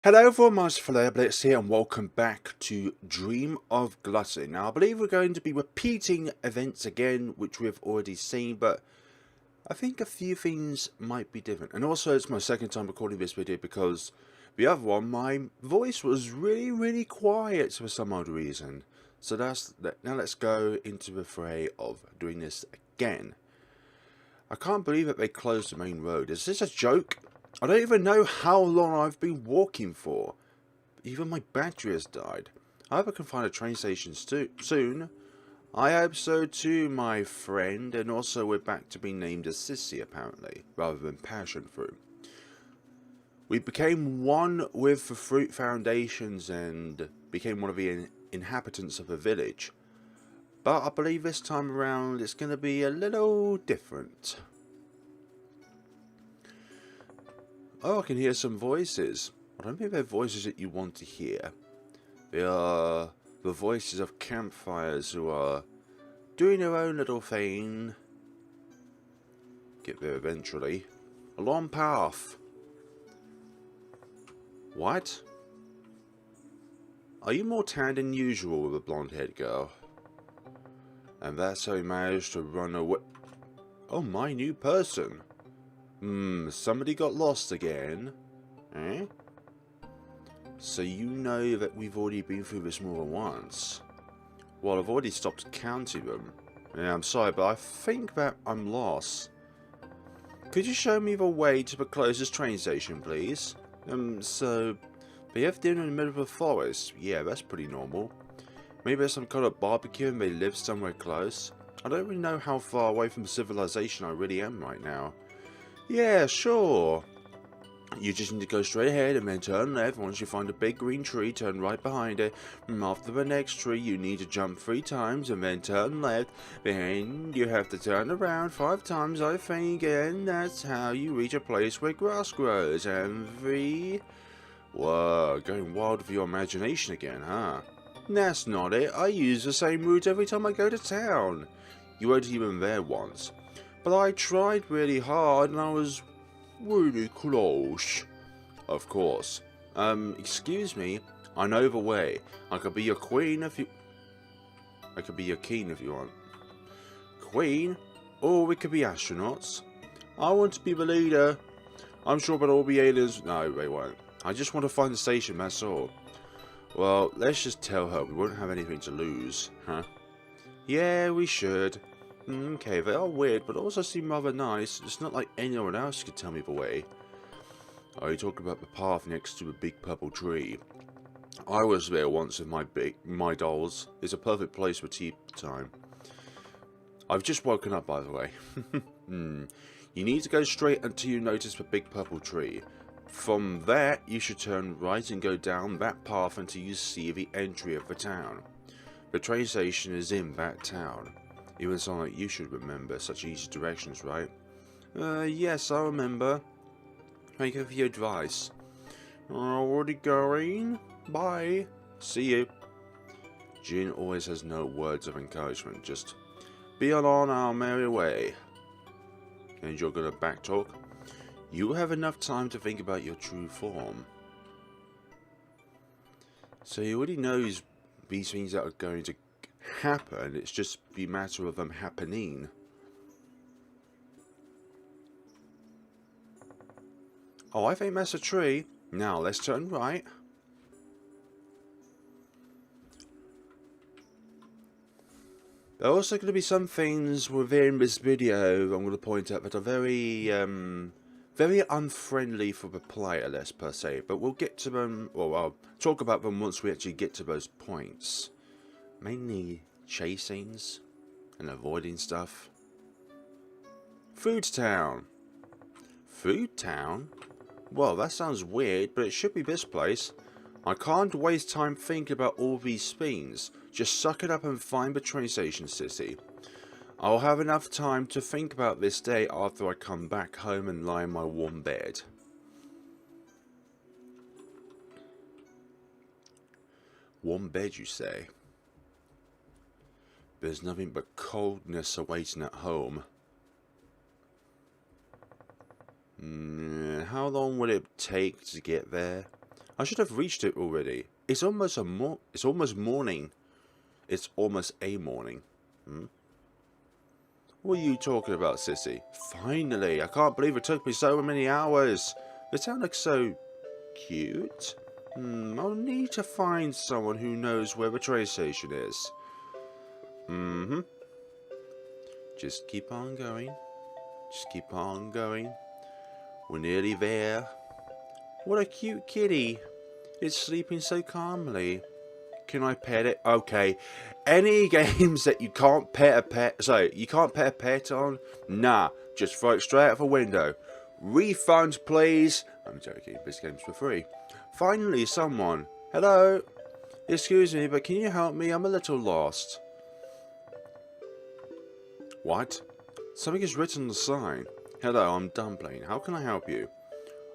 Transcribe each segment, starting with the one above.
Hello everyone, Master FlareBlitzed here and welcome back to Dream of Gluttony. Now I believe we're going to be repeating events again, which we've already seen, but I think a few things might be different. And also it's my second time recording this video because the other one, my voice was really quiet for some odd reason. So now let's go into the fray of doing this again. I can't believe that they closed the main road. Is this a joke? I don't even know how long I've been walking for. Even my battery has died. I hope I can find a train station soon. I hope so too, my friend. And also we're back to being named as Sissy, apparently, rather than passion fruit. We became one with the fruit foundations and became one of the inhabitants of the village. But I believe this time around it's going to be a little different. Oh, I can hear some voices. I don't think they're voices that you want to hear. They are the voices of campfires who are doing their own little thing. Get there eventually. A long path. What? Are you more tan than usual with a blonde-haired girl? And that's how you managed to run away. Oh, my new person. Somebody got lost again. Eh? So you know that we've already been through this more than once. Well, I've already stopped counting them. Yeah, I'm sorry, but I think that I'm lost. Could you show me the way to the closest train station, please? So... They have dinner in the middle of the forest. Yeah, that's pretty normal. Maybe there's some kind of barbecue and they live somewhere close. I don't really know how far away from civilization I really am right now. Yeah, sure. You just need to go straight ahead and then turn left. Once you find a big green tree, turn right behind it. After the next tree, you need to jump 3 times and then turn left. Then you have to turn around 5 times, I think, and that's how you reach a place where grass grows. And Whoa, going wild with your imagination again, huh? That's not it. I use the same route every time I go to town. You weren't even there once. But I tried really hard and I was really close. Of course. Excuse me. I know the way. I could be your queen if you... I could be your king if you want. Queen? Or we could be astronauts. I want to be the leader. I'm sure that all the aliens... No, they won't. I just want to find the station, that's all. Well, let's just tell her we won't have anything to lose, huh? Yeah, we should. Okay, they are weird, but also seem rather nice. It's not like anyone else could tell me the way. Oh, you talk about the path next to a big purple tree. I was there once with my dolls. It's a perfect place for tea time. I've just woken up, by the way. You need to go straight until you notice the big purple tree. From there, you should turn right and go down that path until you see the entry of the town. The train station is in that town. It would sound like you should remember such easy directions, right? Yes, I remember. Thank you for your advice. Already going? Bye. See you. Jin always has no words of encouragement, just be on our merry way. And you're gonna backtalk? You will have enough time to think about your true form. So he already knows these things that are going to happen, it's just the matter of them happening. Oh, I think that's a tree. Now let's turn right. There are also going to be some things within this video I'm going to point out that are very unfriendly for the player, let's per se. But we'll get to them, well, I'll talk about them once we actually get to those points. Mainly chasings and avoiding stuff. Foodtown. Foodtown? Well, that sounds weird, but it should be this place. I can't waste time thinking about all these things. Just suck it up and find the train station, Sissy. I'll have enough time to think about this day after I come back home and lie in my warm bed. Warm bed, you say? There's nothing but coldness awaiting at home. How long would it take to get there? I should have reached it already. It's almost morning. It's almost a morning. What are you talking about, Sissy? Finally! I can't believe it took me so many hours. The town looks so cute. I'll need to find someone who knows where the train station is. Just keep on going. Just keep on going. We're nearly there. What a cute kitty. It's sleeping so calmly. Can I pet it? Okay. Any games that you can't pet a pet... Sorry, you can't pet a pet on? Nah. Just throw it straight out the window. Refund, please. I'm joking. This game's for free. Finally, someone. Hello. Excuse me, but can you help me? I'm a little lost. What? Something is written on the sign. Hello, I'm Dumpling. How can I help you?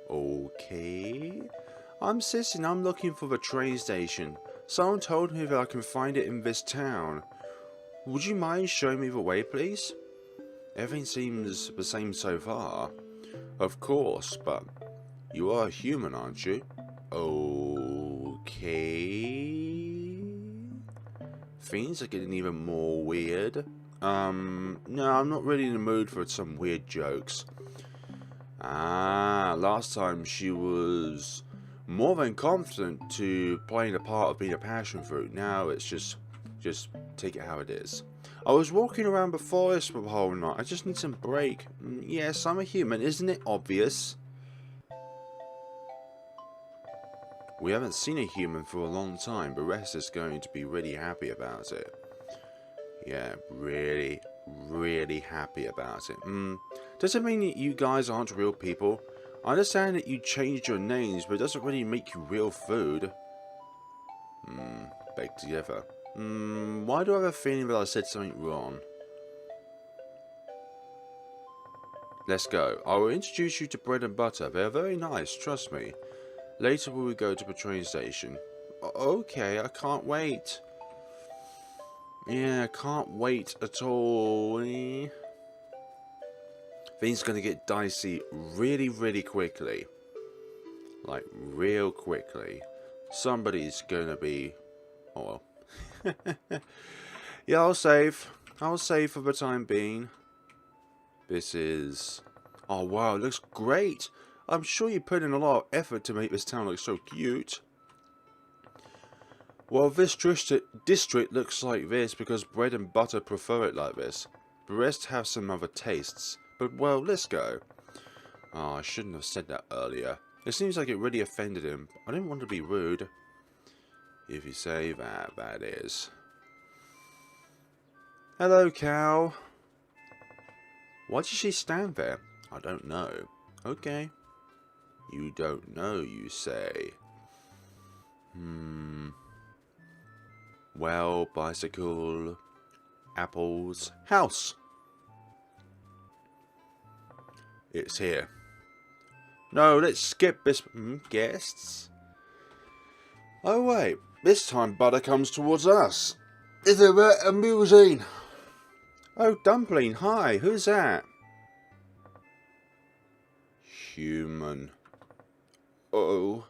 Okay. I'm Sissy and I'm looking for the train station. Someone told me that I can find it in this town. Would you mind showing me the way, please? Everything seems the same so far. Of course, but you are a human, aren't you? Okay. Things are getting even more weird. No, I'm not really in the mood for some weird jokes. Last time she was more than confident to playing the part of being a passion fruit. Now it's just take it how it is. I was walking around the forest for the whole night. I just need some break. Yes, I'm a human. Isn't it obvious? We haven't seen a human for a long time, but Rest is going to be really happy about it. Yeah, really, really happy about it. Does it mean that you guys aren't real people? I understand that you changed your names, but it doesn't really make you real food. Beg to differ. Why do I have a feeling that I said something wrong? Let's go. I will introduce you to bread and butter. They are very nice, trust me. Later we will go to the train station. Okay, I can't wait. Yeah, I can't wait at all. Things are going to get dicey really, really quickly. Like, real quickly. Somebody's going to be... Oh, well. Yeah, I'll save. I'll save for the time being. This is... Oh, wow, it looks great. I'm sure you put in a lot of effort to make this town look so cute. Well, this district looks like this because bread and butter prefer it like this. The rest have some other tastes. But, well, let's go. Oh, I shouldn't have said that earlier. It seems like it really offended him. I didn't want to be rude. If you say that, that is. Hello, cow. Why did she stand there? I don't know. Okay. You don't know, you say. Well, bicycle, apples, house. It's here. No, let's skip this. Guests? Oh wait, this time butter comes towards us. Is it that amusing? Oh, Dumpling, hi, who's that? Human. Uh-oh.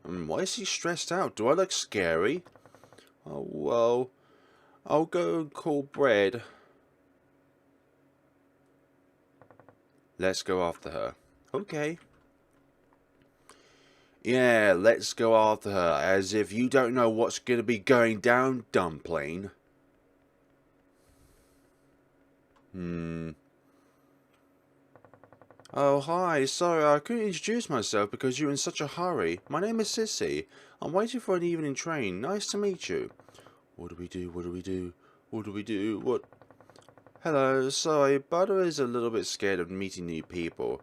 Why is he stressed out? Do I look scary? Oh, well, I'll go and call bread. Let's go after her. Okay. Yeah, let's go after her, as if you don't know what's going to be going down, Dumpling. Oh, hi, sorry, I couldn't introduce myself because you're in such a hurry. My name is Sissy. I'm waiting for an evening train. Nice to meet you. What do we do? What do we do? What do we do? What? Hello, sorry, Butter is a little bit scared of meeting new people.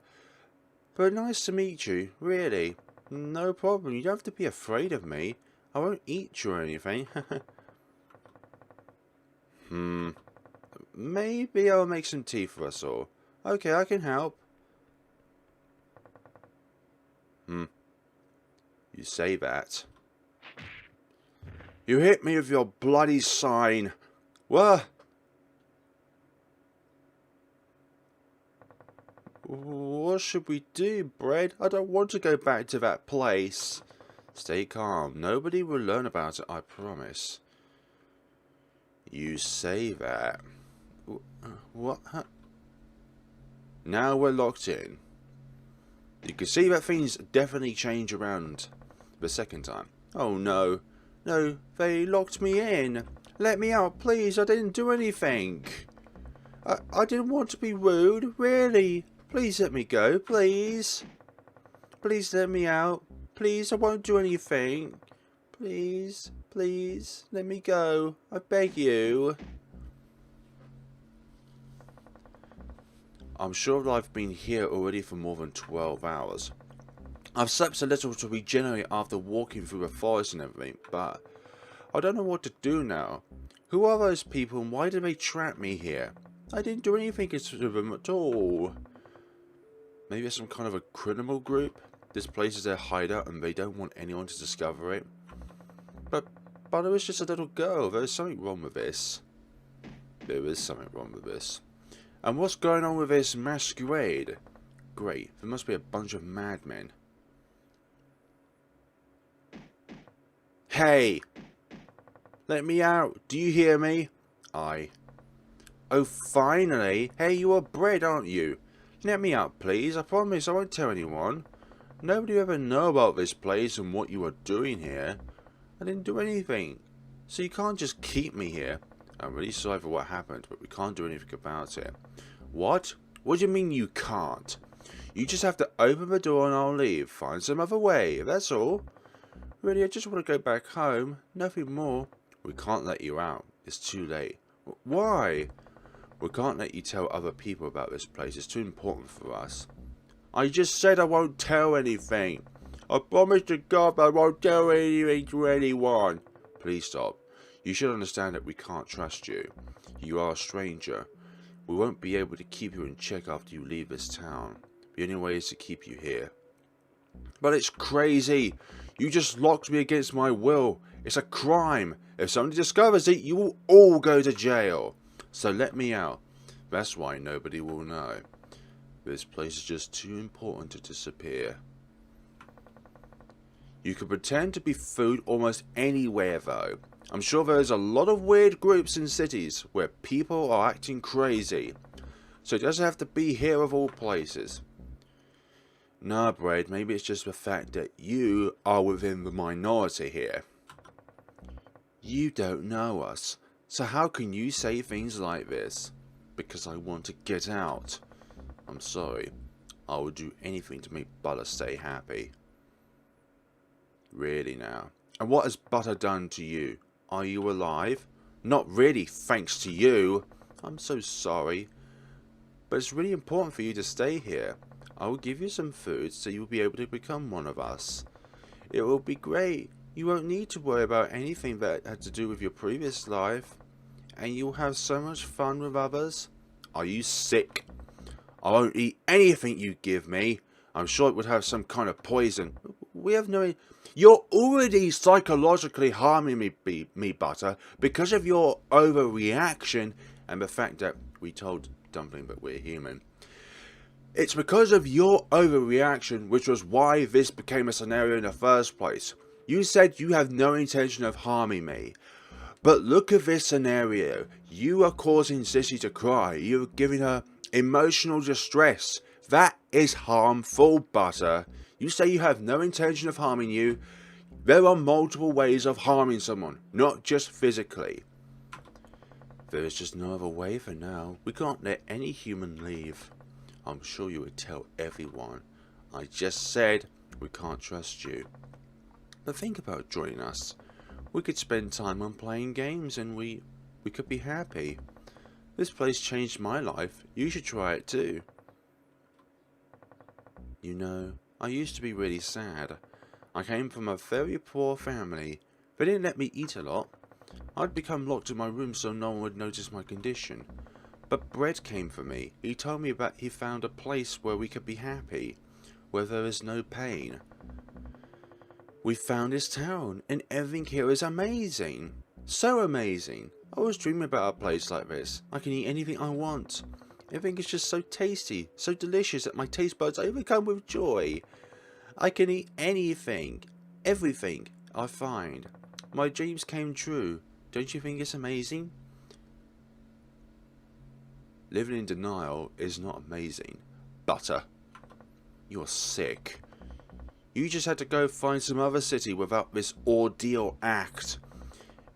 But nice to meet you, really. No problem, you don't have to be afraid of me. I won't eat you or anything. Maybe I'll make some tea for us all. Okay, I can help. You say that. You hit me with your bloody sign. What? What should we do, Bread? I don't want to go back to that place. Stay calm. Nobody will learn about it, I promise. You say that. What? Now we're locked in. You can see that things definitely change around the second time. Oh no. No, they locked me in. Let me out, please. I didn't do anything. I didn't want to be rude, really. Please let me go, please. Please let me out. Please, I won't do anything. Please, please, let me go. I beg you. I'm sure that I've been here already for more than 12 hours. I've slept a little to regenerate after walking through the forest and everything, but I don't know what to do now. Who are those people and why did they trap me here? I didn't do anything to them at all. Maybe it's some kind of a criminal group? This place is their hideout and they don't want anyone to discover it. But it was just a little girl. There is something wrong with this. There is something wrong with this. And what's going on with this masquerade? Great, there must be a bunch of madmen. Hey! Let me out! Do you hear me? Oh, finally! Hey, you are Bread, aren't you? Let me out, please. I promise I won't tell anyone. Nobody will ever know about this place and what you are doing here. I didn't do anything. So you can't just keep me here. I'm really sorry for what happened, but we can't do anything about it. What? What do you mean you can't? You just have to open the door and I'll leave. Find some other way, that's all. Really, I just want to go back home. Nothing more. We can't let you out. It's too late. Why? We can't let you tell other people about this place. It's too important for us. I just said I won't tell anything. I promise to God I won't tell anything to anyone. Please stop. You should understand that we can't trust you. You are a stranger. We won't be able to keep you in check after you leave this town. The only way is to keep you here. But it's crazy. You just locked me against my will. It's a crime. If somebody discovers it, you will all go to jail. So let me out. That's why nobody will know. This place is just too important to disappear. You can pretend to be food almost anywhere though. I'm sure there's a lot of weird groups in cities where people are acting crazy. So it doesn't have to be here of all places. Nah, Braid, maybe it's just the fact that you are within the minority here. You don't know us, so how can you say things like this? Because I want to get out. I'm sorry. I will do anything to make Butter stay happy. Really now. And what has Butter done to you? Are you alive? Not really, thanks to you. I'm so sorry. But it's really important for you to stay here. I will give you some food so you will be able to become one of us. It will be great. You won't need to worry about anything that had to do with your previous life. And you'll have so much fun with others. Are you sick? I won't eat anything you give me. I'm sure it would have some kind of poison. We have no... You're already psychologically harming me, Butter, because of your overreaction and the fact that we told Dumpling that we're human. It's because of your overreaction, which was why this became a scenario in the first place. You said you have no intention of harming me. But look at this scenario. You are causing Sissy to cry. You're giving her emotional distress. That is harmful, Butter. You say you have no intention of harming you. There are multiple ways of harming someone, not just physically. There is just no other way for now. We can't let any human leave. I'm sure you would tell everyone. I just said we can't trust you. But think about joining us. We could spend time on playing games and we could be happy. This place changed my life. You should try it too. You know, I used to be really sad. I came from a very poor family. They didn't let me eat a lot. I'd become locked in my room so no one would notice my condition. But Bread came for me. He told me that he found a place where we could be happy, where there is no pain. We found this town, and everything here is amazing. So amazing. I was dreaming about a place like this. I can eat anything I want. Everything is just so tasty, so delicious that my taste buds overcome with joy. I can eat anything. everything I find. My dreams came true. Don't you think it's amazing? Living in denial is not amazing. Butter. You're sick. You just had to go find some other city without this ordeal act.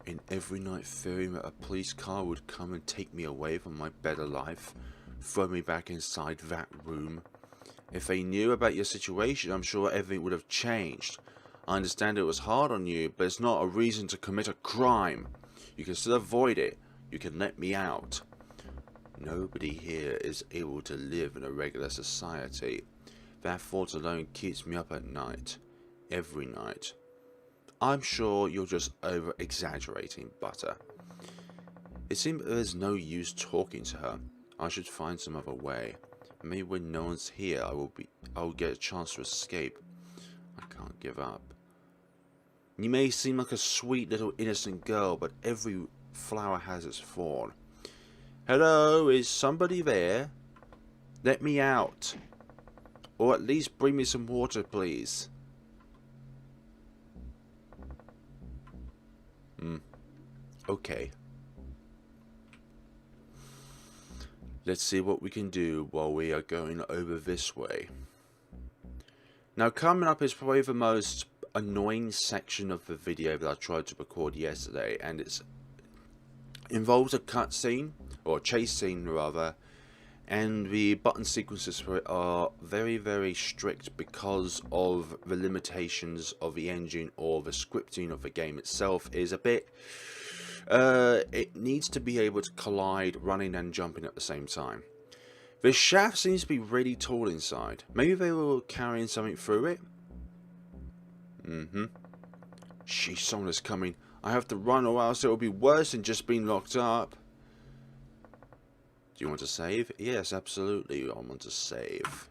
And every night fearing that a police car would come and take me away from my better life. Throw me back inside that room. If they knew about your situation, I'm sure everything would have changed. I understand it was hard on you, but it's not a reason to commit a crime. You can still avoid it. You can let me out. Nobody here is able to live in a regular society. That thought alone keeps me up at night. Every night. I'm sure you're just over-exaggerating, Butter. It seems there's no use talking to her. I should find some other way. Maybe when no one's here, I'll get a chance to escape. I can't give up. You may seem like a sweet little innocent girl, but every flower has its thorn. Hello, is somebody there? Let me out. Or at least bring me some water, please. Okay. Let's see what we can do while we are going over this way. Now, coming up is probably the most annoying section of the video that I tried to record yesterday, and it involves a cutscene, or a chase scene rather, and the button sequences for it are very, very strict because of the limitations of the engine, or the scripting of the game itself is a bit... it needs to be able to collide running and jumping at the same time. The shaft seems to be really tall inside. Maybe they were carrying something through it? Sheesh, someone is coming. I have to run or else it will be worse than just being locked up. Do you want to save? Yes, absolutely, I want to save.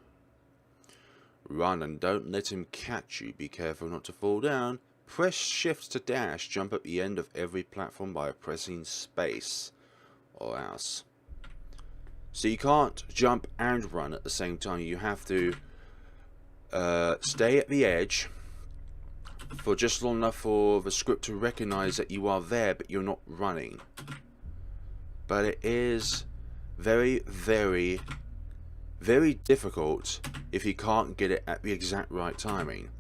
Run and don't let him catch you. Be careful not to fall down. Press shift to dash. Jump at the end of every platform by pressing space. Or else. So you can't jump and run at the same time. You have to stay at the edge for just long enough for the script to recognize that you are there, but you're not running. But it is very, very, very difficult if you can't get it at the exact right timing.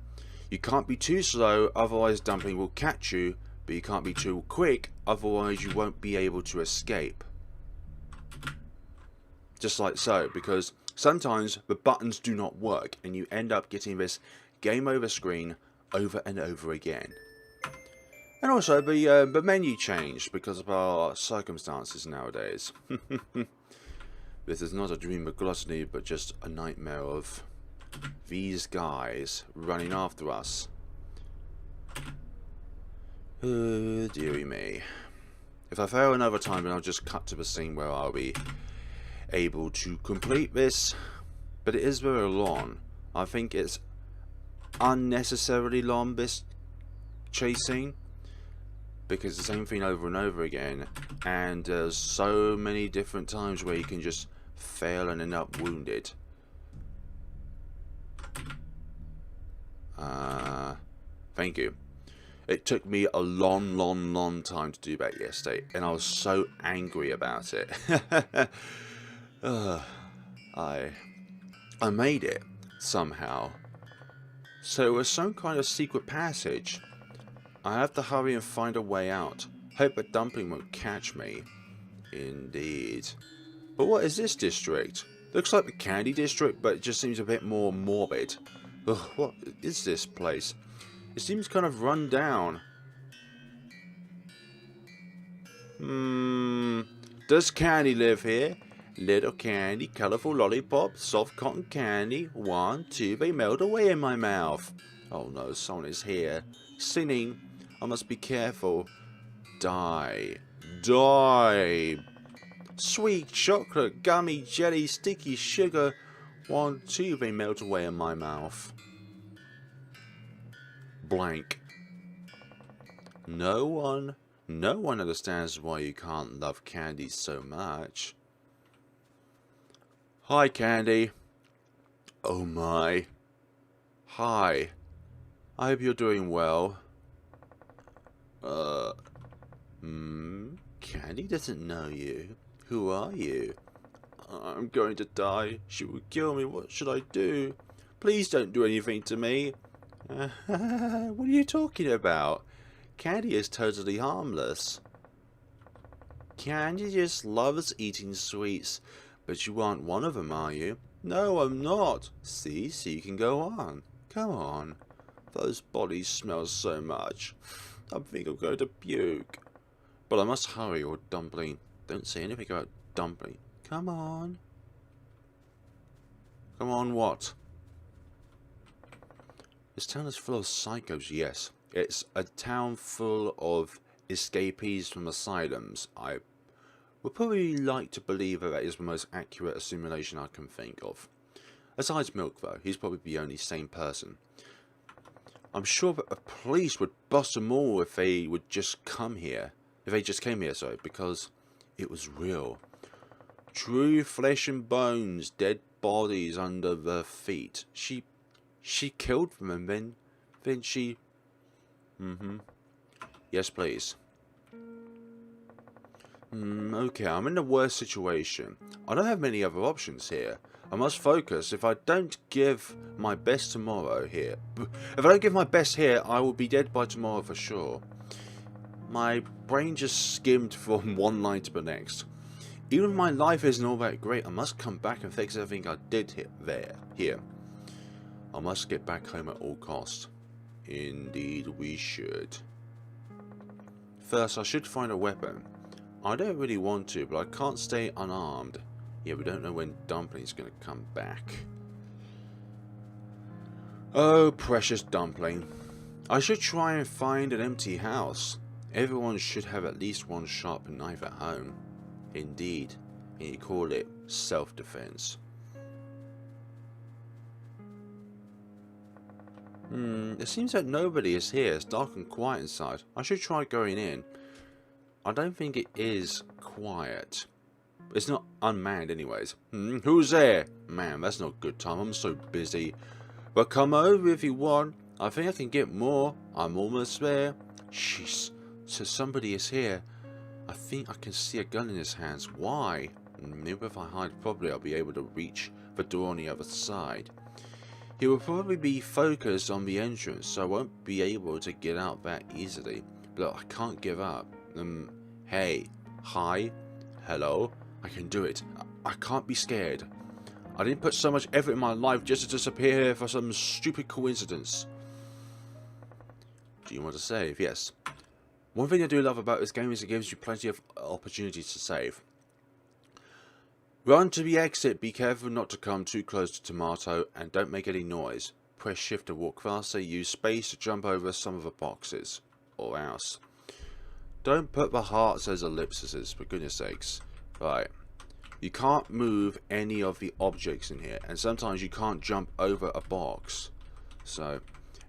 You can't be too slow, otherwise dumping will catch you, but you can't be too quick, otherwise you won't be able to escape. Just like so, because sometimes the buttons do not work and you end up getting this game over screen over and over again. And also the menu changed because of our circumstances nowadays. This is not a dream of gluttony, but just a nightmare of these guys running after us. Oh, dearie me. If I fail another time, then I'll just cut to the scene where I'll be able to complete this. But it is very long. I think it's unnecessarily long, this chase scene, because the same thing over and over again, and there's so many different times where you can just fail and end up wounded. Thank you. It took me a long time to do that yesterday, and I was so angry about it. I made it somehow. So it was some kind of secret passage. I have to hurry and find a way out. Hope that dumpling won't catch me. Indeed. But what is this district? Looks like the candy district, but it just seems a bit more morbid. Ugh, what is this place? It seems kind of run down. Does Candy live here? Little Candy, colourful lollipop, soft cotton candy. 1, 2, they melt away in my mouth. Oh no, someone is here. Singing. I must be careful. Die. Die. Sweet chocolate, gummy, jelly, sticky sugar. 1, 2, they melt away in my mouth. Blank. No one understands why you can't love candy so much. Hi, Candy. Oh my. Hi. I hope you're doing well. Candy doesn't know you. Who are you? I'm going to die. She will kill me. What should I do? Please don't do anything to me. What are you talking about? Candy is totally harmless. Candy just loves eating sweets. But you aren't one of them, are you? No, I'm not. See, so you can go on. Come on. Those bodies smell so much. I think I'm going to puke. But I must hurry or Dumpling. Don't say anything about Dumpling. Come on. Come on, what? This town is full of psychos, yes. It's a town full of escapees from asylums. I would probably like to believe that is the most accurate assimilation I can think of. Besides Milk, though, he's probably the only sane person. I'm sure that the police would bust them all if they would just come here. If they just came here, sorry, because it was real. True flesh and bones, dead bodies under their feet. She killed them and then she... Yes, please. Okay, I'm in the worst situation. I don't have many other options here. I must focus. If I don't give my best tomorrow here... If I don't give my best here, I will be dead by tomorrow for sure. My brain just skimmed from one line to the next. Even if my life isn't all that great, I must come back and fix everything I did here. I must get back home at all costs. Indeed we should. First, I should find a weapon. I don't really want to, but I can't stay unarmed. Yeah, we don't know when Dumpling's gonna come back. Oh, precious Dumpling. I should try and find an empty house. Everyone should have at least one sharp knife at home. Indeed, and you call it self-defense. It seems that nobody is here. It's dark and quiet inside. I should try going in. I don't think it is quiet. It's not unmanned anyways. Who's there? Man, that's not a good time. I'm so busy. But come over if you want. I think I can get more. I'm almost there. Jeez. So somebody is here. I think I can see a gun in his hands. Why? Maybe if I hide properly, I'll be able to reach the door on the other side. He will probably be focused on the entrance, so I won't be able to get out that easily. But I can't give up. Hey. Hi. Hello. I can do it. I can't be scared. I didn't put so much effort in my life just to disappear here for some stupid coincidence. Do you want to save? Yes. One thing I do love about this game is it gives you plenty of opportunities to save. Run to the exit, be careful not to come too close to Tomato, and don't make any noise. Press shift to walk faster, use space to jump over some of the boxes. Or else. Don't put the hearts as ellipses, for goodness sakes. Right. You can't move any of the objects in here, and sometimes you can't jump over a box. So,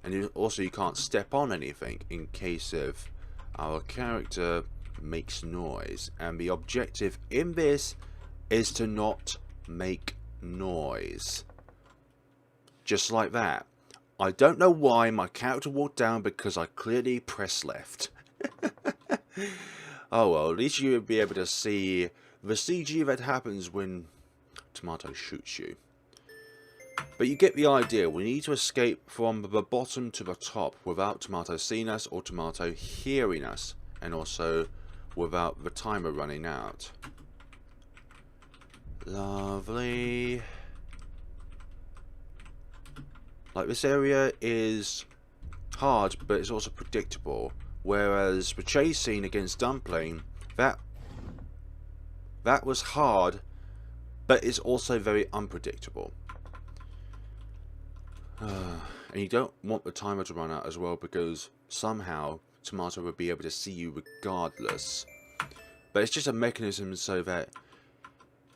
and also you can't step on anything in case of our character makes noise. And the objective in this is to not make noise. Just like that. I don't know why my character walked down because I clearly pressed left. Oh well, at least you will be able to see the CG that happens when Tomato shoots you. But you get the idea. We need to escape from the bottom to the top without Tomato seeing us or Tomato hearing us. And also without the timer running out. Lovely. Like, this area is hard, but it's also predictable. Whereas the chase scene against Dumpling, that was hard, but it's also very unpredictable. And you don't want the timer to run out as well, because somehow Tomato will be able to see you regardless. But it's just a mechanism so that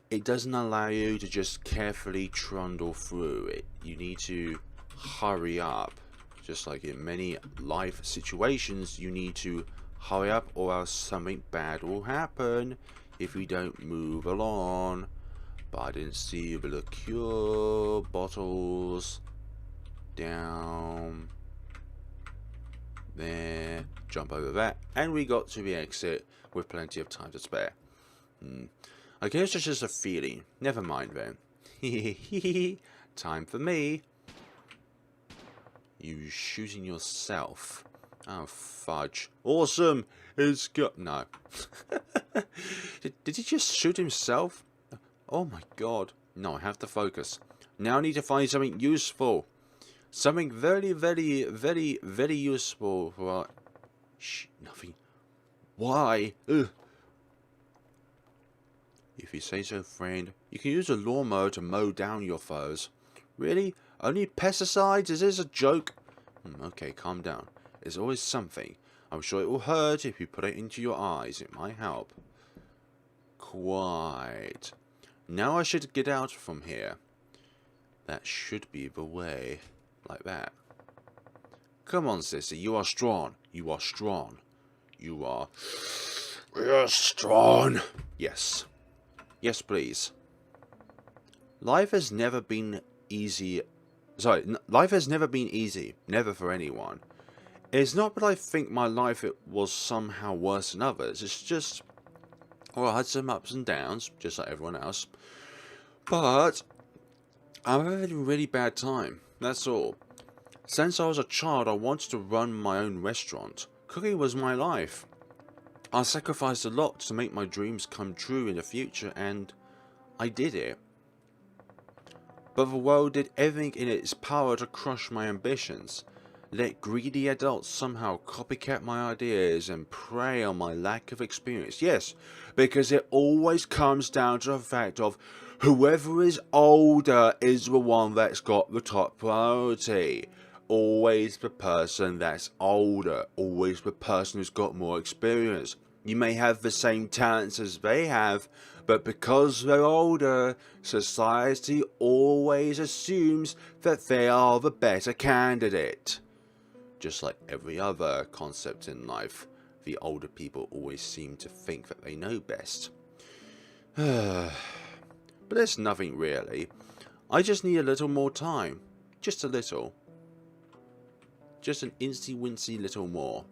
it doesn't allow you to just carefully trundle through it. You need to hurry up. Just like in many life situations, you need to hurry up or else something bad will happen if you don't move along. But I didn't see the liqueur bottles down There, jump over that, and we got to the exit with plenty of time to spare. I guess it's just a feeling. Never mind then. Time for me. You shooting yourself. Oh, fudge. Awesome! It's got... No. did he just shoot himself? Oh my god. No, I have to focus. Now I need to find something useful. Something very, very, very, very useful. Right. Shh, nothing. Why? Ugh. If you say so, friend. You can use a lawnmower to mow down your foes. Really? Only pesticides? Is this a joke? Okay, calm down. There's always something. I'm sure it will hurt if you put it into your eyes. It might help. Quite. Now I should get out from here. That should be the way. Like that. Come on, Sissy. You are strong. You are strong. You are... You're strong. Yes. Yes, please. Life has never been easy. Life has never been easy. Never for anyone. It's not that I think my life was somehow worse than others. It's just... Well, I had some ups and downs, just like everyone else. But... I'm having a really bad time. That's all. Since I was a child, I wanted to run my own restaurant. Cooking was my life. I sacrificed a lot to make my dreams come true in the future, and I did it. But the world did everything in its power to crush my ambitions. Let greedy adults somehow copycat my ideas and prey on my lack of experience. Yes, because it always comes down to the fact of whoever is older is the one that's got the top priority. Always the person that's older. Always the person who's got more experience. You may have the same talents as they have, but because they're older, society always assumes that they are the better candidate. Just like every other concept in life, the older people always seem to think that they know best. But there's nothing really. I just need a little more time. Just a little. Just an incy-wincy little more.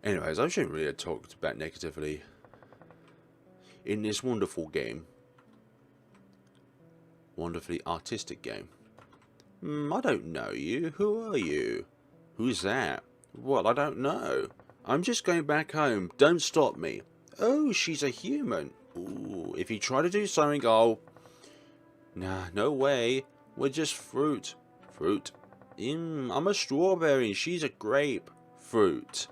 Anyways, I shouldn't really have talked about negatively in this wonderful game. Wonderfully artistic game. I don't know you. Who are you? Who's that? Well, I don't know. I'm just going back home. Don't stop me. Oh, she's a human. Ooh, if you try to do something, I'll... Nah, no way. We're just fruit. Fruit. I'm a strawberry and she's a grape. Fruit.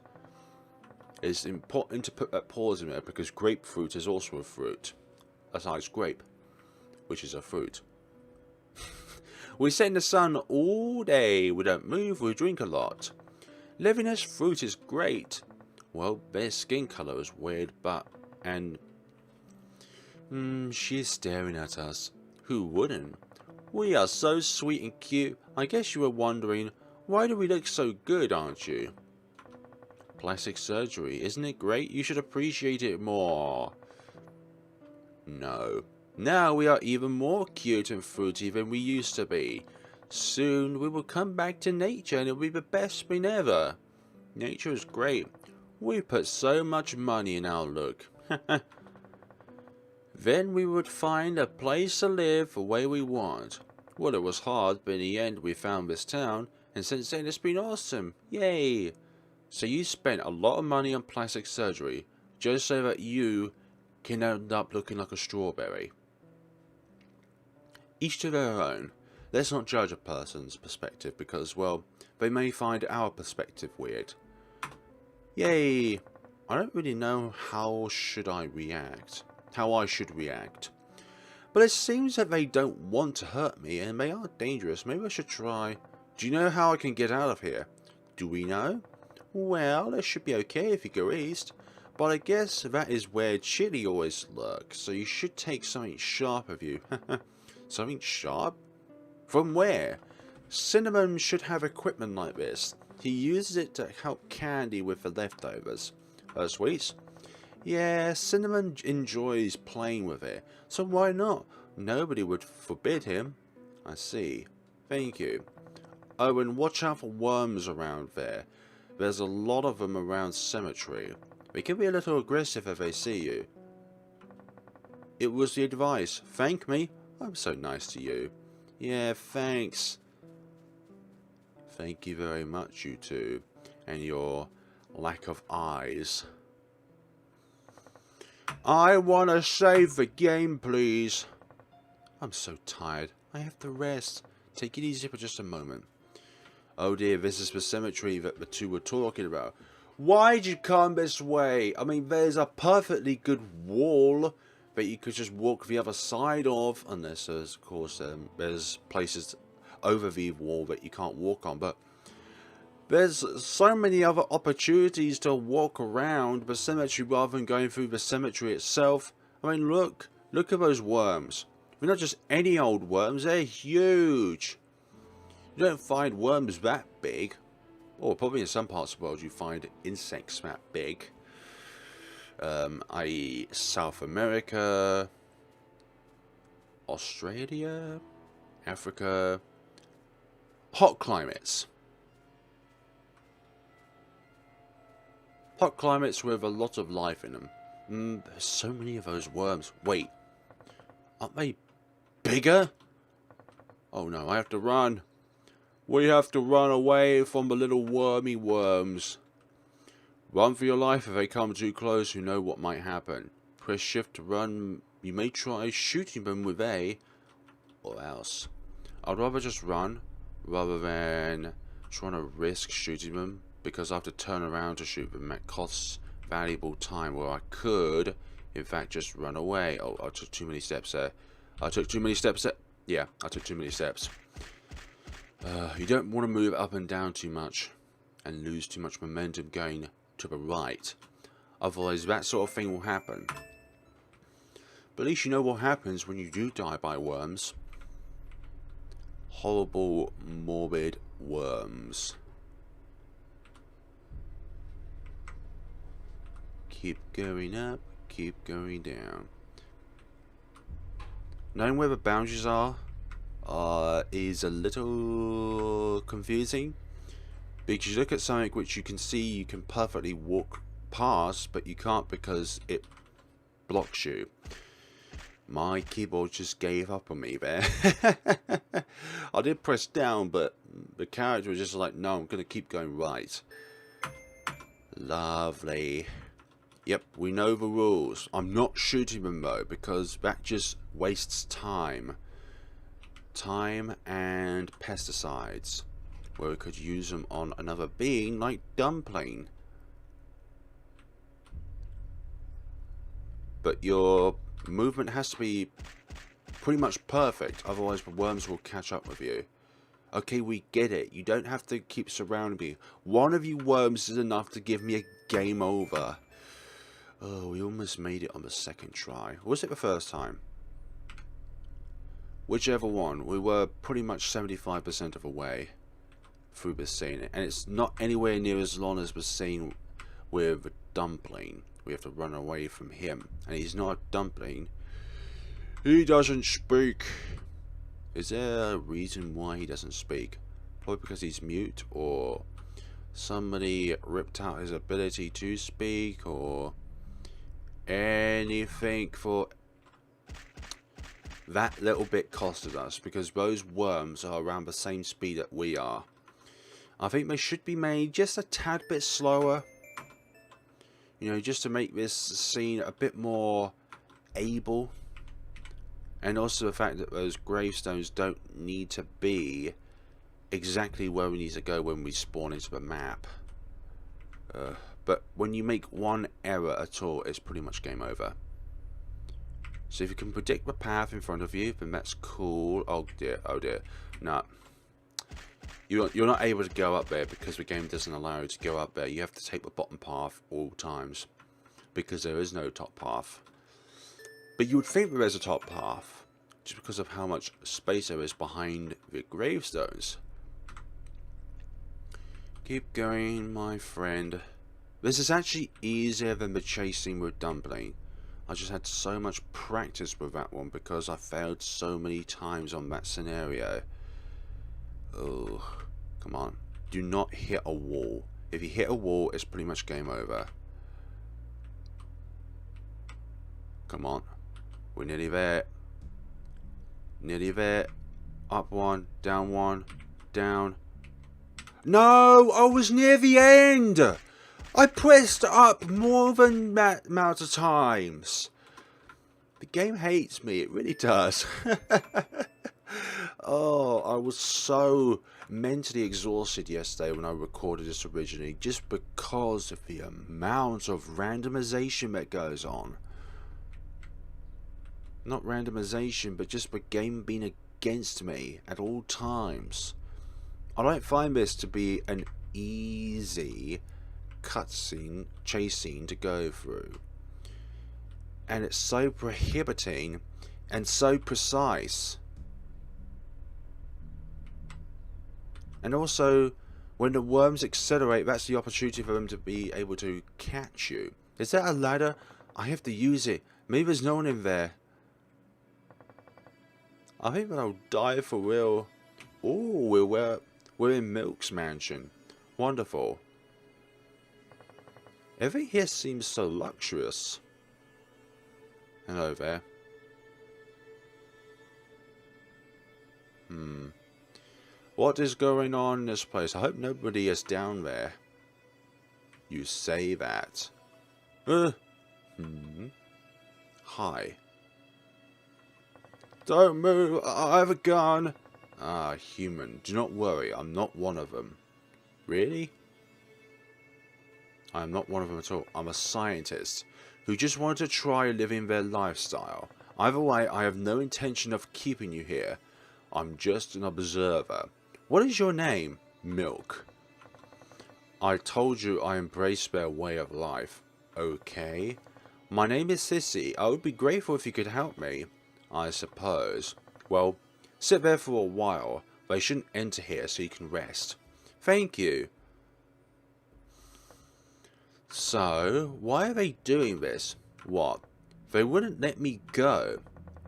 It's important to put that pause in there because grapefruit is also a fruit. Besides grape, which is a fruit. We sit in the sun all day. We don't move. We drink a lot. Living as fruit is great. Well, their skin colour is weird, but... And... she's staring at us. Who wouldn't? We are so sweet and cute. I guess you were wondering, why do we look so good, aren't you? Plastic surgery, isn't it great? You should appreciate it more. No. Now we are even more cute and fruity than we used to be. Soon we will come back to nature and it will be the best thing ever. Nature is great. We put so much money in our look. Then we would find a place to live the way we want. Well, it was hard, but in the end we found this town, and since then it's been awesome. Yay! So you spent a lot of money on plastic surgery, just so that you can end up looking like a strawberry. Each to their own. Let's not judge a person's perspective because, well, they may find our perspective weird. Yay! I don't really know how I should react. But it seems that they don't want to hurt me and they are dangerous. Maybe I should try. Do you know how I can get out of here? Do we know? Well, it should be okay if you go east. But I guess that is where chili always lurks. So you should take something sharp with you. Something sharp? From where? Cinnamon should have equipment like this. He uses it to help Candy with the leftovers. Sweets? Yeah, Cinnamon enjoys playing with it, so why not? Nobody would forbid him. I see. Thank you. Oh, and watch out for worms around there. There's a lot of them around cemetery. They can be a little aggressive if they see you. It was the advice. Thank me. I'm so nice to you. Yeah, thanks. Thank you very much, you two. And your lack of eyes. I want to save the game, please. I'm so tired. I have to rest. Take it easy for just a moment. Oh dear, this is the cemetery that the two were talking about. Why'd you come this way? I mean, there's a perfectly good wall that you could just walk the other side of. Unless, of course, there's places over the wall that you can't walk on. But there's so many other opportunities to walk around the cemetery rather than going through the cemetery itself. I mean, look at those worms. They're not just any old worms, they're huge. You don't find worms that big. Or probably in some parts of the world you find insects that big. I.e. South America, Australia, Africa, hot climates. Hot climates with a lot of life in them. There's so many of those worms. Wait, aren't they bigger? Oh no, I have to run. We have to run away from the little wormy worms. Run for your life if they come too close, you know what might happen. Press shift to run. You may try shooting them with A, or else. I'd rather just run, rather than trying to risk shooting them, because I have to turn around to shoot them. That costs valuable time, where I could, in fact, just run away. Oh, I took too many steps there. I took too many steps there. Yeah, I took too many steps. You don't want to move up and down too much and lose too much momentum going to the right. Otherwise, that sort of thing will happen. But at least you know what happens when you do die by worms. Horrible, morbid worms. Keep going up, keep going down. Knowing where the boundaries are is a little confusing, because you look at something which you can see you can perfectly walk past, but you can't because it blocks you. My keyboard just gave up on me there. I did press down, but the character was just like, no, I'm going to keep going right. Lovely. Yep, we know the rules. I'm not shooting them though, because that just wastes time. Time and pesticides, where we could use them on another being like Dumpling. But your movement has to be pretty much perfect, otherwise the worms will catch up with you. Okay, we get it. You don't have to keep surrounding me. One of you worms is enough to give me a game over. Oh, we almost made it on the second try. Or was it the first time? Whichever one, we were pretty much 75% of the way through this scene, and it's not anywhere near as long as the scene with Dumpling. We have to run away from him, and he's not a dumpling. He doesn't speak. Is there a reason why he doesn't speak? Probably because he's mute, or somebody ripped out his ability to speak, or anything. For that little bit costed us, because those worms are around the same speed that we are. I think they should be made just a tad bit slower, you know, just to make this scene a bit more able. And also the fact that those gravestones don't need to be exactly where we need to go when we spawn into the map. But when you make one error at all, it's pretty much game over. So if you can predict the path in front of you, then that's cool. Oh dear, oh dear. No. You're not able to go up there because the game doesn't allow you to go up there. You have to take the bottom path all times, because there is no top path. But you would think that there's a top path, just because of how much space there is behind the gravestones. Keep going, my friend. This is actually easier than the chasing with Dumpling. I just had so much practice with that one because I failed so many times on that scenario. Oh, come on. Do not hit a wall. If you hit a wall, it's pretty much game over. Come on. We're nearly there. Nearly there. Up one, down, down. No! I was near the end! I pressed up more than that amount of times. The game hates me, it really does. Oh, I was so mentally exhausted yesterday when I recorded this originally, just because of the amount of randomization that goes on. Not randomization, but just the game being against me at all times. I don't find this to be an easy cutscene, chase scene to go through. And it's so prohibiting and so precise. And also, when the worms accelerate, that's the opportunity for them to be able to catch you. Is that a ladder? I have to use it. Maybe there's no one in there. I think that I'll die for real. Oh, we're in Milk's mansion. Wonderful. Everything here seems so luxurious. Hello there. What is going on in this place? I hope nobody is down there. You say that. Hi. Don't move, I have a gun. Ah, human. Do not worry, I'm not one of them. Really? I am not one of them at all. I'm a scientist who just wanted to try living their lifestyle. Either way, I have no intention of keeping you here. I'm just an observer. What is your name? Milk. I told you I embrace their way of life. Okay. My name is Sissy. I would be grateful if you could help me. I suppose. Well, sit there for a while. They shouldn't enter here so you can rest. Thank you. So, why are they doing this? What? They wouldn't let me go.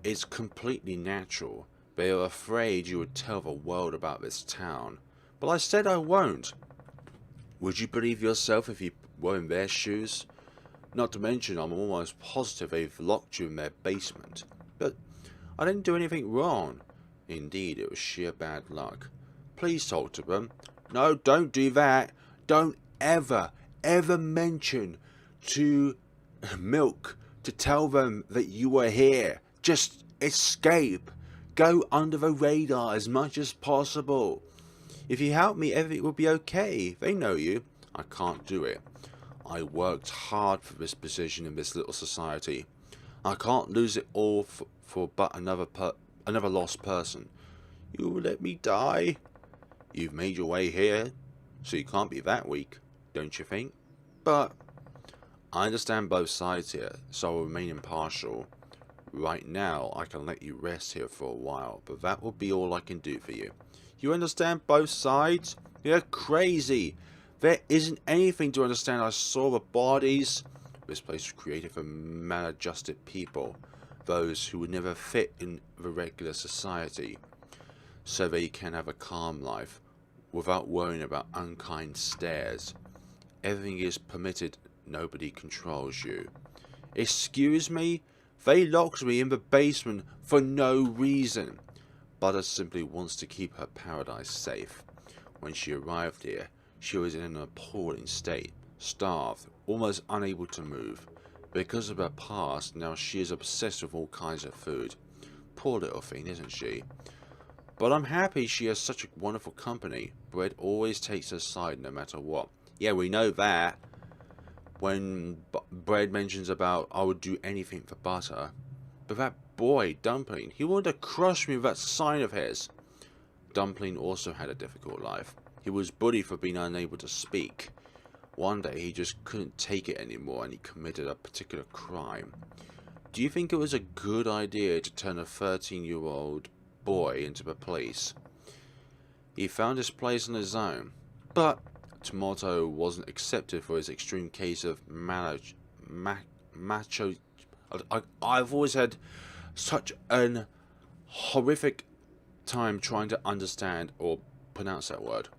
It's completely natural. They are afraid you would tell the world about this town. But I said I won't. Would you believe yourself if you were in their shoes? Not to mention, I'm almost positive they've locked you in their basement. But I didn't do anything wrong. Indeed, it was sheer bad luck. Please talk to them. No, don't do that. Don't ever mention to Milk to tell them that you were here. Just escape. Go under the radar as much as possible. If you help me, everything will be okay. They know you. I can't do it. I worked hard for this position in this little society. I can't lose it all for but another lost person. You will let me die? You've made your way here, so you can't be that weak, don't you think? But I understand both sides here, so I'll remain impartial. Right now, I can let you rest here for a while, but that will be all I can do for you. You understand both sides? You're crazy. There isn't anything to understand. I saw the bodies. This place was created for maladjusted people, those who would never fit in the regular society, so they can have a calm life without worrying about unkind stares. Everything is permitted. Nobody controls you. Excuse me? They locked me in the basement for no reason. Butter simply wants to keep her paradise safe. When she arrived here, she was in an appalling state, starved, almost unable to move. Because of her past, now she is obsessed with all kinds of food. Poor little thing, isn't she? But I'm happy she has such a wonderful company. Bread always takes her side no matter what. Yeah, we know that. When Bread mentions about, I would do anything for butter. But that boy, Dumpling, he wanted to crush me with that sign of his. Dumpling also had a difficult life. He was bullied for being unable to speak. One day he just couldn't take it anymore and he committed a particular crime. Do you think it was a good idea to turn a 13-year-old boy into the police? He found his place on his own, but Tomato wasn't accepted for his extreme case of I've always had such an horrific time trying to understand or pronounce that word.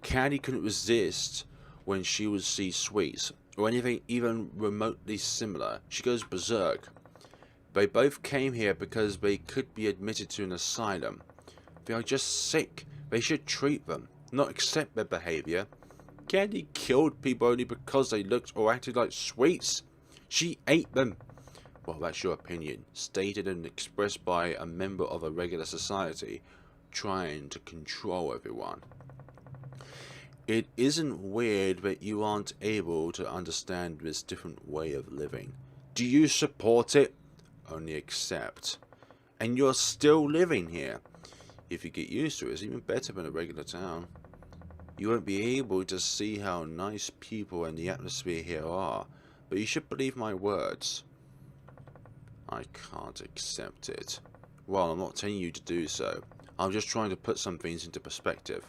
Candy couldn't resist when she would see sweets or anything even remotely similar. She goes berserk. They both came here because they could be admitted to an asylum. They are just sick. They should treat them, not accept their behavior. Candy killed people only because they looked or acted like sweets. She ate them. Well, that's your opinion, stated and expressed by a member of a regular society trying to control everyone. It isn't weird that you aren't able to understand this different way of living. Do you support it? Only accept. And you're still living here. If you get used to it, it's even better than a regular town. You won't be able to see how nice people and the atmosphere here are, but you should believe my words. I can't accept it. Well, I'm not telling you to do so. I'm just trying to put some things into perspective.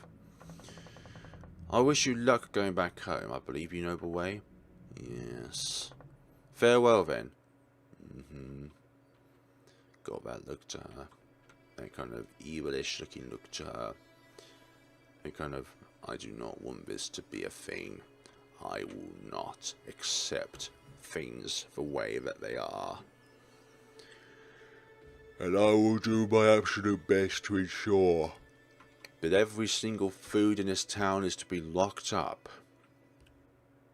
I wish you luck going back home. I believe you know the way. Yes. Farewell then. Got that look to her. That kind of evilish looking look to her. That kind of, I do not want this to be a thing. I will not accept things the way that they are. And I will do my absolute best to ensure that every single food in this town is to be locked up,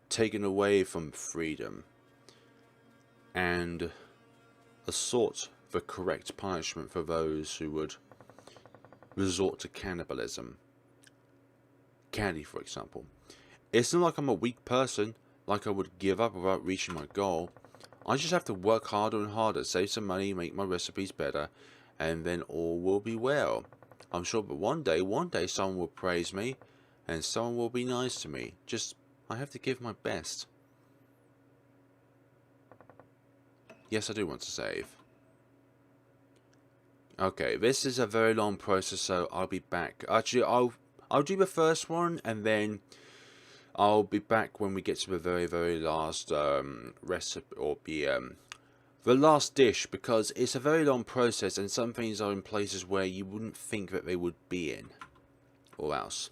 taken away from freedom, and sought the correct punishment for those who would resort to cannibalism. Candy, for example. It's not like I'm a weak person, like I would give up without reaching my goal. I just have to work harder and harder, save some money, make my recipes better, and then all will be well. I'm sure that one day someone will praise me, and someone will be nice to me. Just, I have to give my best. Yes, I do want to save. Okay, this is a very long process, so I'll be back. Actually, I'll do the first one, and then I'll be back when we get to the very last recipe, or the last dish, because it's a very long process, and some things are in places where you wouldn't think that they would be in, or else.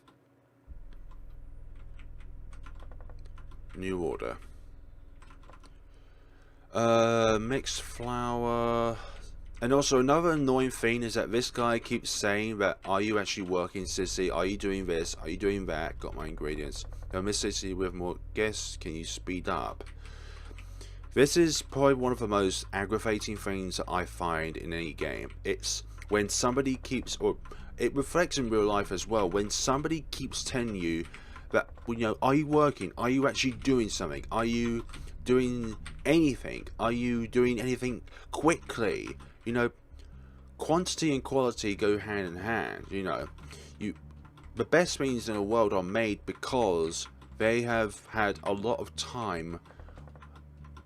New order. Mixed flour. And also another annoying thing is that this guy keeps saying that, are you actually working, Sissy? Are you doing this? Are you doing that? Got my ingredients. Now, Miss Sissy, with more guests, can you speed up? This is probably one of the most aggravating things that I find in any game. It's when somebody keeps, or it reflects in real life as well, when somebody keeps telling you that, you know, are you working? Are you actually doing something? Are you doing anything? Are you doing anything quickly? You know, quantity and quality go hand in hand. You know, the best things in the world are made because they have had a lot of time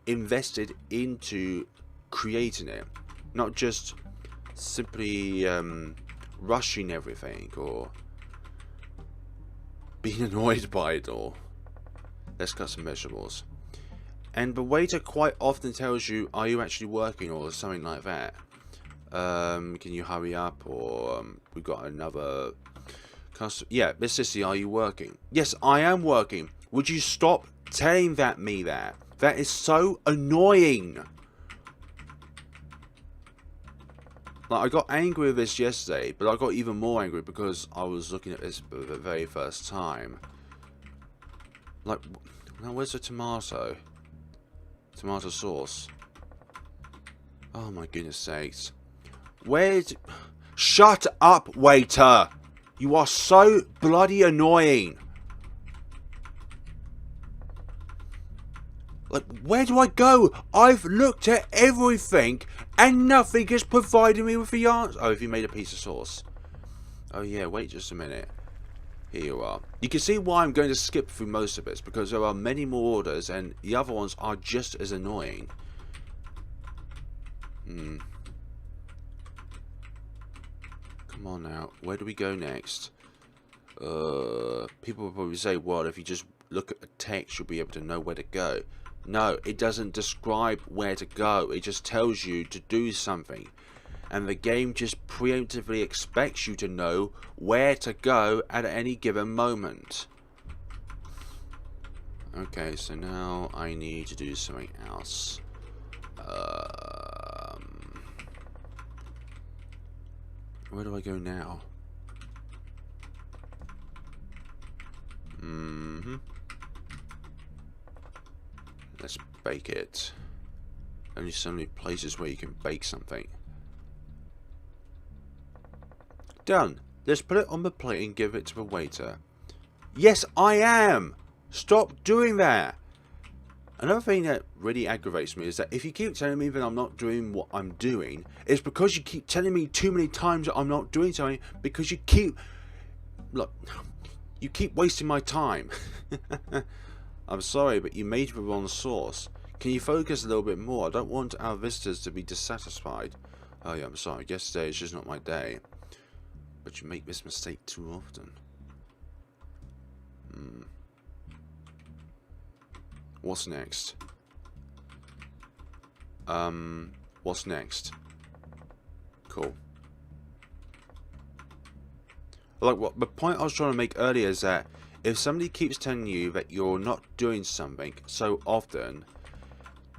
invested into creating it, not just simply rushing everything or being annoyed by it all. Let's cut some vegetables. And the waiter quite often tells you, are you actually working, or something like that. Can you hurry up, or we've got another customer. Yeah, Miss Sissy, are you working? Yes, I am working. Would you stop telling me that? That is so annoying. Like, I got angry with this yesterday, but I got even more angry because I was looking at this for the very first time. Like, now where's the tomato? Tomato sauce. Oh my goodness sakes. Where's... Shut up, waiter! You are so bloody annoying. Like, where do I go? I've looked at everything and nothing has provided me with the answer. Oh, have you made a piece of sauce? Oh yeah, wait just a minute. Here you are. You can see why I'm going to skip through most of this, because there are many more orders and the other ones are just as annoying. Come on now. Where do we go next? People will probably say, well, if you just look at the text, you'll be able to know where to go. No, it doesn't describe where to go. It just tells you to do something. And the game just preemptively expects you to know where to go at any given moment. Okay, so now I need to do something else. Where do I go now? Let's bake it. Only so many places where you can bake something. Done. Let's put it on the plate and give it to the waiter. Yes, I am! Stop doing that! Another thing that really aggravates me is that if you keep telling me that I'm not doing what I'm doing, it's because you keep telling me too many times that I'm not doing something, because you keep... Look, you keep wasting my time. I'm sorry, but you made the wrong sauce. Can you focus a little bit more? I don't want our visitors to be dissatisfied. Oh yeah, I'm sorry. Yesterday is just not my day. But you make this mistake too often. What's next? What's next? Cool. Like what the point I was trying to make earlier is that if somebody keeps telling you that you're not doing something so often,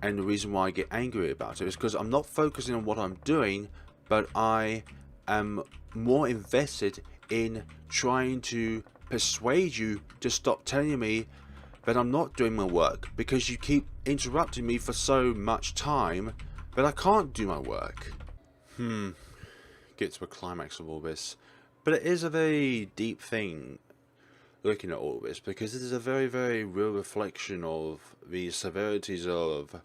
and the reason why I get angry about it is because I'm not focusing on what I'm doing, but I am more invested in trying to persuade you to stop telling me that I'm not doing my work, because you keep interrupting me for so much time that I can't do my work. Get to a climax of all this. But it is a very deep thing looking at all this, because it is a very, very real reflection of the severities of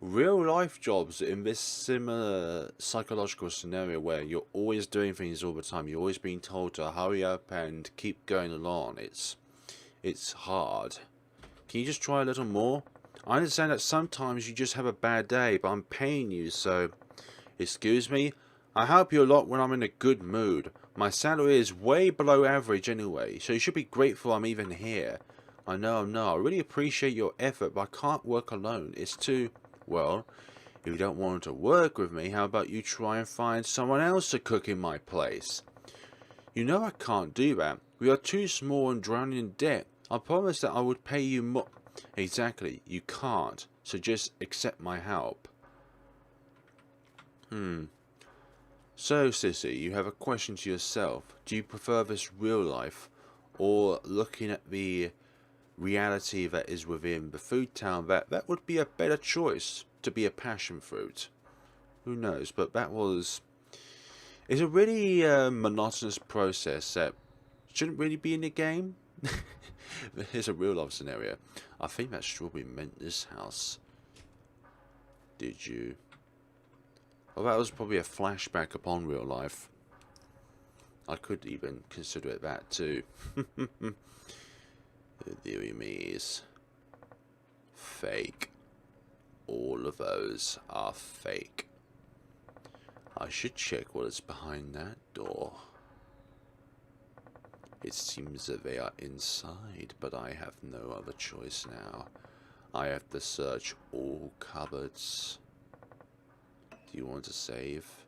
real life jobs in this similar psychological scenario where you're always doing things all the time. You're always being told to hurry up and keep going along. It's hard. Can you just try a little more? I understand that sometimes you just have a bad day, but I'm paying you, so excuse me. I help you a lot when I'm in a good mood. My salary is way below average anyway, so you should be grateful I'm even here. I know I'm not. I really appreciate your effort, but I can't work alone. It's too... Well, if you don't want to work with me, how about you try and find someone else to cook in my place? You know I can't do that. We are too small and drowning in debt. I promised that I would pay you more. Exactly, you can't. So just accept my help. So, Sissy, you have a question to yourself. Do you prefer this real life, or looking at the reality that is within the Foodtown, that would be a better choice to be a passion fruit? Who knows? But it's a really monotonous process that shouldn't really be in the game. Here's a real life scenario. I think that strawberry meant this house. Did you? Well, that was probably a flashback upon real life. I could even consider it that too. Deary me's. Fake. All of those are fake. I should check what is behind that door. It seems that they are inside, but I have no other choice now. I have to search all cupboards. Do you want to save?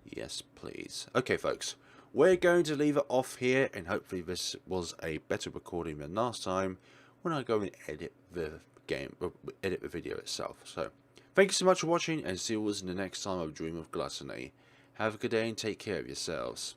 Yes, please. Okay, folks. We're going to leave it off here, and hopefully this was a better recording than last time when I go and edit the video itself. So, thank you so much for watching, and see you all in the next time of Dream of Gluttony. Have a good day and take care of yourselves.